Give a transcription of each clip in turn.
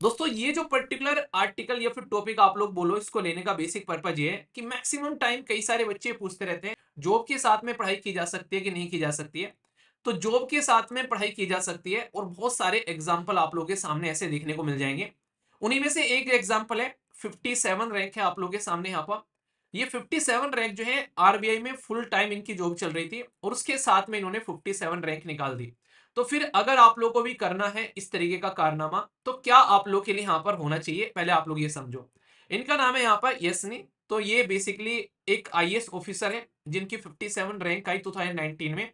दोस्तों ये जो पर्टिकुलर आर्टिकल या फिर टॉपिक आप लोग बोलो, इसको लेने का बेसिक पर्पज ये है कि मैक्सिमम टाइम कई सारे बच्चे पूछते रहते हैं जॉब के साथ में पढ़ाई की जा सकती है कि नहीं की जा सकती है। तो जॉब के साथ में पढ़ाई की जा सकती है और बहुत सारे एग्जाम्पल आप लोगों के सामने ऐसे देखने को मिल जाएंगे। उन्हीं में से एक एग्जाम्पल है 57 रैंक है आप लोगों के सामने यहाँ पर। ये 57 रैंक जो है आरबीआई में फुल टाइम इनकी जॉब चल रही थी और उसके साथ में इन्होंने 57 रैंक निकाल दी। तो फिर अगर आप लोग को भी करना है इस तरीके का कारनामा, तो क्या आप लोग के लिए यहाँ पर होना चाहिए, पहले आप लोग ये समझो। इनका नाम है यहाँ पर यशनी। तो ये बेसिकली एक आईएएस ऑफिसर है जिनकी 57 रैंक आई 2019 में।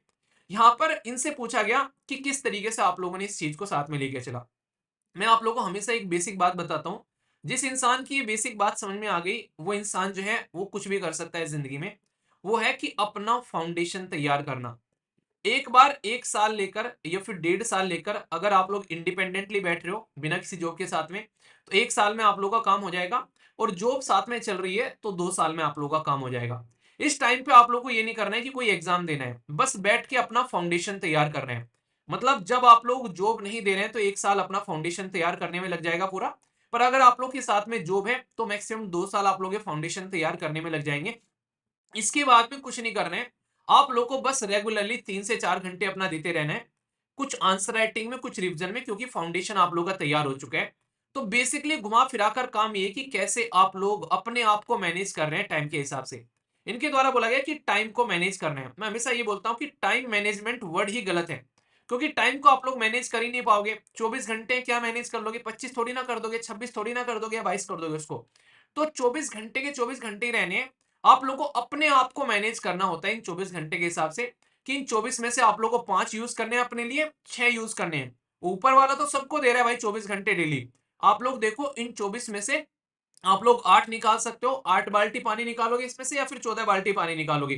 यहाँ पर इनसे पूछा गया कि किस तरीके से आप लोगों ने इस चीज को साथ में लेके चला। मैं आप लोगों को हमेशा एक बेसिक बात बताता हूँ। जिस इंसान की ये बेसिक बात समझ में आ गई, वो इंसान जो है वो कुछ भी कर सकता है जिंदगी में। वो है कि अपना फाउंडेशन तैयार करना। एक बार 1 साल लेकर या फिर 1.5 साल लेकर अगर आप लोग इंडिपेंडेंटली बैठ रहे हो बिना किसी जॉब के साथ में, तो 1 साल में आप लोगों का काम हो जाएगा। और जॉब साथ में चल रही है तो 2 साल में आप लोगों का काम हो जाएगा। इस टाइम पे आप लोगों को ये नहीं करना है कि कोई एग्जाम देना है, बस बैठ के अपना फाउंडेशन तैयार कर रहे हैं। मतलब जब आप लोग जॉब नहीं दे रहे हैं तो 1 साल अपना फाउंडेशन तैयार करने में लग जाएगा पूरा। पर अगर आप लोग के साथ में जॉब है तो मैक्सिमम 2 साल आप लोग के फाउंडेशन तैयार करने में लग जाएंगे। इसके बाद में कुछ नहीं करना है। आप लोग को बस रेगुलरली 3 से 4 घंटे अपना देते रहना है, कुछ आंसर राइटिंग में, कुछ रिवीजन में, क्योंकि फाउंडेशन आप लोग का तैयार हो चुका है। तो बेसिकली घुमा फिरा कर काम ये है कि कैसे आप लोग अपने आप को मैनेज कर रहे हैं टाइम के हिसाब से। इनके द्वारा बोला गया कि टाइम को मैनेज करना है। मैं हमेशा ये बोलता हूँ कि टाइम मैनेजमेंट वर्ड ही गलत है, क्योंकि टाइम को आप लोग मैनेज कर ही नहीं पाओगे। 24 घंटे क्या मैनेज कर लोगे? 25 थोड़ी ना कर दोगे, 26 थोड़ी ना कर दोगे, या 22 कर दोगे उसको। तो 24 घंटे के 24 घंटे ही रहने हैं। आप लोगों को अपने आप को मैनेज करना होता है इन 24 घंटे के हिसाब से, कि इन 24 में से आप लोगों को 5 यूज करने हैं अपने लिए, 6 यूज करने हैं। ऊपर वाला तो सबको दे रहा है भाई 24 घंटे डेली। आप लोग देखो इन 24 में से आप लोग 8 निकाल सकते हो, 8 बाल्टी पानी निकालोगे इसमें से या फिर 14 बाल्टी पानी निकालोगे।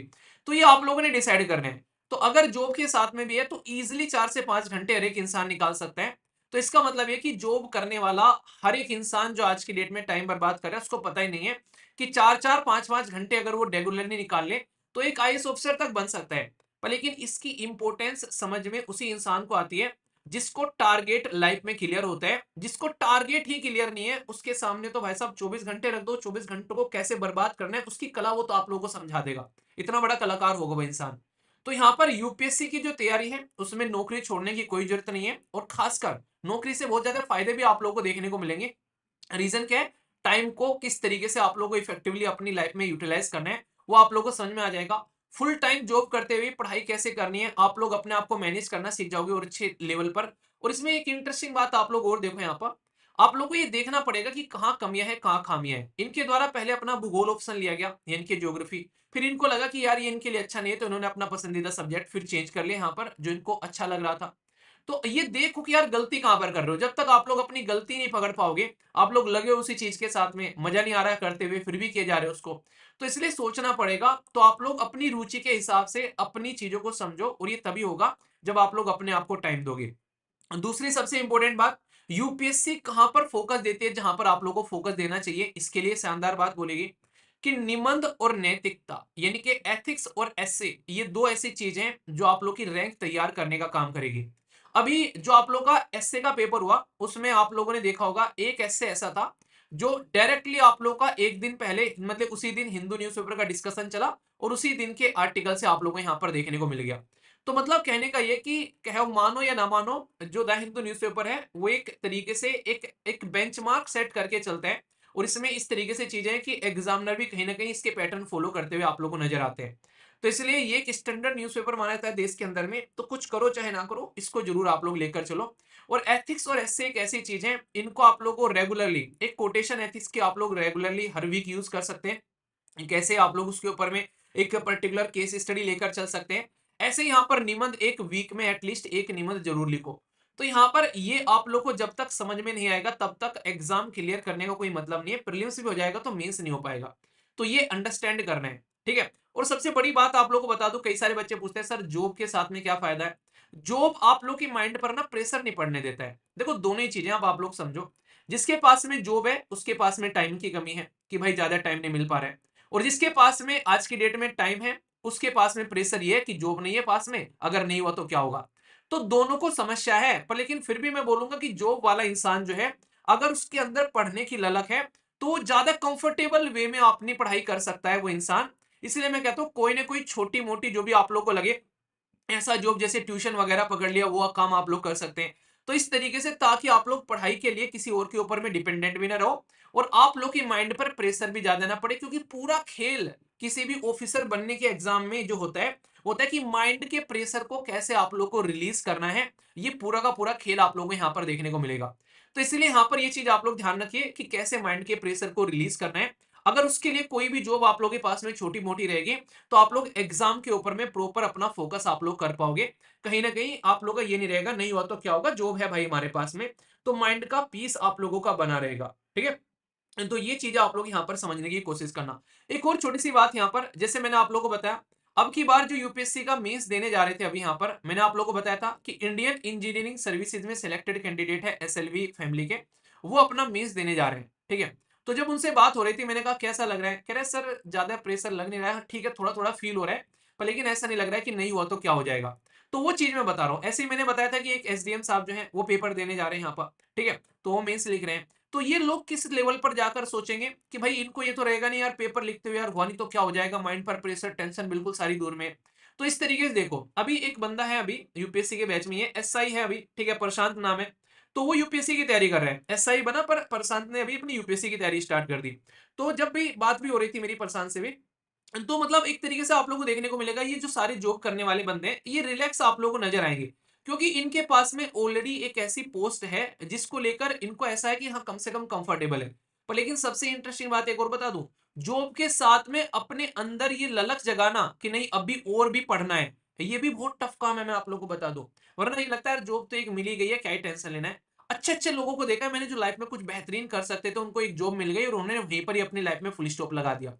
तो ये आप लोगों ने डिसाइड करना है। तो अगर जॉब के साथ में भी है तो इजिली 4 से 5 घंटे हर एक इंसान निकाल सकता है। तो इसका मतलब ये कि जॉब करने वाला हर एक इंसान जो आज की डेट में टाइम बर्बाद कर रहा है, उसको पता ही नहीं है कि 4-4 5-5 घंटे अगर वो रेगुलरली निकाल ले तो एक आईएएस ऑफिसर तक बन सकता है। पर लेकिन इसकी इंपॉर्टेंस समझ में उसी इंसान को आती है जिसको टारगेट लाइफ में क्लियर होता है। जिसको टारगेट ही क्लियर नहीं है उसके सामने तो भाई साहब 24 घंटे रख दो, 24 घंटों को कैसे बर्बाद करना है उसकी कला वो तो आप लोगों को समझा देगा। इतना बड़ा कलाकार होगा वो इंसान। तो यहाँ पर यूपीएससी की जो तैयारी है उसमें नौकरी छोड़ने की कोई जरूरत नहीं है, और खासकर नौकरी से बहुत ज्यादा फायदे भी आप लोगों को देखने को मिलेंगे। रीजन क्या है? टाइम को किस तरीके से आप लोगों को इफेक्टिवली अपनी लाइफ में यूटिलाइज करना है वो आप लोगों को समझ में आ जाएगा। फुल टाइम जॉब करते हुए पढ़ाई कैसे करनी है आप लोग अपने आप को मैनेज करना सीख जाओगे और अच्छे लेवल पर। और इसमें एक इंटरेस्टिंग बात आप लोग और देखो, यहाँ पर आप लोग को ये देखना पड़ेगा कि कहाँ कमियां है कहाँ खामियां है। इनके द्वारा पहले अपना भूगोल ऑप्शन लिया गया यानी कि ज्योग्राफी। फिर इनको लगा कि यार ये इनके लिए अच्छा नहीं है, तो इन्होंने अपना पसंदीदा सब्जेक्ट फिर चेंज कर लिया यहाँ पर जो इनको अच्छा लग रहा था। तो ये देखो कि यार गलती कहां पर कर रहे हो। जब तक आप लोग अपनी गलती नहीं पकड़ पाओगे, आप लोग लगे हो उसी चीज के साथ में, मजा नहीं आ रहा है करते हुए फिर भी किए जा रहे हो उसको, तो इसलिए सोचना पड़ेगा। तो आप लोग अपनी रुचि के हिसाब से अपनी चीजों को समझो, और ये तभी होगा जब आप लोग अपने आप को टाइम दोगे। दूसरी सबसे इंपॉर्टेंट बात, यूपीएससी कहां पर फोकस देती है, जहां पर आप लोगों को फोकस देना चाहिए, इसके लिए शानदार बात बोलेगी कि निबंध और नैतिकता यानी कि एथिक्स और एसे, ये दो ऐसी चीजें हैं जो आप लोग की रैंक तैयार करने का काम करेगी। अभी जो आप लोग का एसए का पेपर हुआ उसमें आप लोगों ने देखा होगा एक एसए ऐसा था जो डायरेक्टली आप लोग का एक दिन पहले, मतलब उसी दिन हिंदू न्यूज़पेपर का डिस्कशन चला और उसी दिन के आर्टिकल से आप लोगों को यहाँ पर देखने को मिल गया। तो मतलब कहने का ये कि कहो मानो या ना मानो, जो द हिंदू न्यूज़पेपर है वो एक तरीके से एक एक बेंचमार्क सेट करके चलते हैं। और इसमें इस तरीके से चीजें हैं कि एग्जामिनर भी कहीं ना कहीं इसके पैटर्न फॉलो करते हुए आप लोगों को नजर आते हैं। तो इसलिए ये एक स्टैंडर्ड न्यूज़पेपर माना जाता है देश के अंदर में। तो कुछ करो चाहे ना करो, इसको जरूर आप लोग लेकर चलो। और एथिक्स और एसे एक ऐसी चीज है, इनको आप लोग को रेगुलरली एक कोटेशन एथिक्स की आप लोग रेगुलरली हर वीक यूज कर सकते हैं। कैसे आप लोग उसके ऊपर में एक पर्टिकुलर केस स्टडी लेकर चल सकते हैं। ऐसे यहाँ पर निबंध एक वीक में एटलीस्ट एक निबंध जरूर लिखो। तो यहाँ पर ये आप लोग को जब तक समझ में नहीं आएगा तब तक एग्जाम क्लियर करने का कोई मतलब नहीं है। प्रीलिम्स भी हो जाएगा तो मेंस नहीं हो पाएगा। तो ये अंडरस्टैंड करना है, ठीक है। और सबसे बड़ी बात आप लोग को बता दूं, कई सारे बच्चे पूछते हैं सर जॉब के साथ में क्या फायदा है। जॉब आप लोग की माइंड पर ना प्रेशर नहीं पड़ने देता है। देखो दोनों ही चीजें आप लोग समझो। जिसके पास में जॉब है उसके पास में टाइम की कमी है कि भाई ज्यादा टाइम नहीं मिल पा रहा है। और जिसके पास में आज की डेट में टाइम है उसके पास में प्रेशर ये है कि जॉब नहीं है पास में, अगर नहीं हुआ तो क्या होगा। तो दोनों को समस्या है, पर लेकिन फिर भी मैं बोलूंगा कि जॉब वाला इंसान जो है अगर उसके अंदर पढ़ने की ललक है तो वो ज्यादा कंफर्टेबल वे में अपनी पढ़ाई कर सकता है वो इंसान। इसलिए मैं कहता हूँ कोई ना कोई छोटी मोटी जो भी आप लोग को लगे ऐसा जॉब, जैसे ट्यूशन वगैरह पकड़ लिया, वो काम आप लोग कर सकते हैं। तो इस तरीके से, ताकि आप लोग पढ़ाई के लिए किसी और के ऊपर में डिपेंडेंट भी ना रहो और आप लोग की माइंड पर प्रेशर भी ज्यादा ना पड़े, क्योंकि पूरा खेल किसी भी ऑफिसर बनने के एग्जाम में जो होता है कि माइंड के प्रेशर को कैसे आप लोग को रिलीज करना है। ये पूरा का पूरा खेल आप लोगों को यहाँ पर देखने को मिलेगा। तो इसलिए यहाँ पर ये चीज आप लोग ध्यान रखिए कि कैसे माइंड के प्रेशर को रिलीज करना है। अगर उसके लिए कोई भी जॉब आप लोगों के पास में छोटी मोटी रहेगी, तो आप लोग एग्जाम के ऊपर में प्रॉपर अपना फोकस आप लोग कर पाओगे। कहीं ना कहीं आप लोगों का ये नहीं रहेगा, नहीं हुआ तो क्या होगा, जॉब है भाई हमारे पास में, तो माइंड का पीस आप लोगों का बना रहेगा। ठीक है, तो ये चीजें आप लोग यहाँ पर समझने की कोशिश करना। एक और छोटी सी बात यहाँ पर, जैसे मैंने आप लोगों को बताया, अब की बार जो यूपीएससी का मेंस देने जा रहे थे, अभी यहाँ पर मैंने आप लोगों को बताया था कि इंडियन इंजीनियरिंग सर्विसेज में सिलेक्टेड कैंडिडेट है एसएलवी फैमिली के, वो अपना मेंस देने जा रहे हैं। ठीक है, तो जब उनसे बात हो रही थी, मैंने कहा कैसा लग रहा है, कह रहे सर ज्यादा प्रेशर लग नहीं रहा है, ठीक है थोड़ा थोड़ा फील हो रहा है, पर लेकिन ऐसा नहीं लग रहा है कि नहीं हुआ तो क्या हो जाएगा। तो वो चीज मैं बता रहा हूँ। ऐसे ही मैंने बताया था कि एक एसडीएम साहब जो है वो पेपर देने जा रहे हैं यहाँ पर। ठीक है, तो वो मेंस लिख रहे हैं। तो ये लोग किस लेवल पर जाकर सोचेंगे कि भाई इनको ये तो रहेगा नहीं यार, पेपर लिखते हुए यार हुआ नहीं तो क्या हो जाएगा, माइंड पर प्रेशर टेंशन बिल्कुल सारी दूर में। तो इस तरीके से देखो, अभी एक बंदा है अभी यूपीएससी के बैच में, ये एसआई है अभी, ठीक है, प्रशांत नाम है। तो वो यूपीएससी की तैयारी कर रहा है, एसआई बना, पर प्रशांत ने अभी अपनी यूपीएससी की तैयारी स्टार्ट कर दी। तो जब भी बात भी हो रही थी मेरी प्रशांत से भी, तो मतलब एक तरीके से आप लोगों को देखने को मिलेगा, ये जो सारे जॉब करने वाले बंदे हैं ये रिलैक्स आप लोगों को नजर आएंगे, क्योंकि इनके पास में ऑलरेडी एक ऐसी पोस्ट है जिसको लेकर इनको ऐसा है कि हाँ कम से कम कंफर्टेबल है। पर लेकिन सबसे इंटरेस्टिंग बात एक और बता दूं, जॉब के साथ में अपने अंदर ये ललक जगाना कि नहीं अभी और भी पढ़ना है, ये भी बहुत टफ काम है, मैं आप लोगों को बता दूं। वरना ये लगता है जॉब तो एक मिल ही गई है, क्या ही टेंशन लेना है। अच्छे अच्छे लोगों को देखा है मैंने जो लाइफ में कुछ बेहतरीन कर सकते थे, उनको एक जॉब मिल गई और उन्होंने वहीं पर ही अपनी लाइफ में फुल स्टॉप लगा दिया।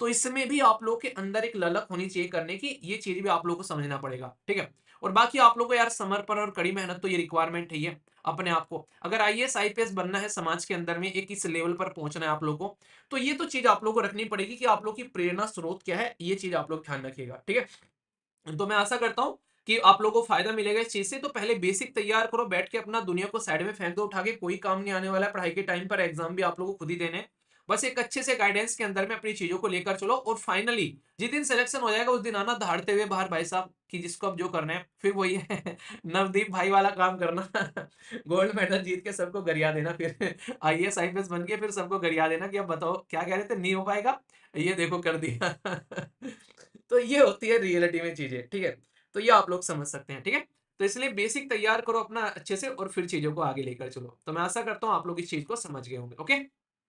तो इसमें भी आप लोगों के अंदर एक ललक होनी चाहिए करने की, ये चीज भी आप लोगों को समझना पड़ेगा। ठीक है, और बाकी आप लोगों को यार समर्पण और कड़ी मेहनत तो ये रिक्वायरमेंट है, ये अपने आप को अगर आईएएस आईपीएस बनना है, समाज के अंदर में एक इस लेवल पर पहुंचना है आप लोगों को, तो ये तो चीज आप लोगों को रखनी पड़ेगी कि आप लोग की प्रेरणा स्रोत क्या है, ये चीज आप लोग ध्यान रखिएगा। ठीक है, तो मैं आशा करता हूँ कि आप लोगों को फायदा मिलेगा इस चीज से। तो पहले बेसिक तैयार करो, बैठ के अपना दुनिया को साइड में फेंक दो उठा के, कोई काम नहीं आने वाला है पढ़ाई के टाइम पर, एग्जाम भी आप लोगों को खुद ही देने हैं। बस एक अच्छे से गाइडेंस के अंदर में अपनी चीजों को लेकर चलो, और फाइनली जिस दिन सिलेक्शन हो जाएगा उस दिन आना दहाड़ते हुए बाहर भाई साहब, कि जिसको अब जो करना है फिर वही है नवदीप भाई वाला काम करना गोल्ड मेडल जीत के सबको गरिया देना, फिर आईएएस आईपीएस बन के फिर सबको गरिया देना कि अब बताओ क्या कह रहे थे, नहीं हो पाएगा, ये देखो कर दिया तो ये होती है रियलिटी में चीजें। ठीक है, तो ये आप लोग समझ सकते हैं। ठीक है, तो इसलिए बेसिक तैयार करो अपना अच्छे से और फिर चीजों को आगे लेकर चलो। तो मैं आशा करता हूँ आप लोग इस चीज को समझ गए होंगे। ओके।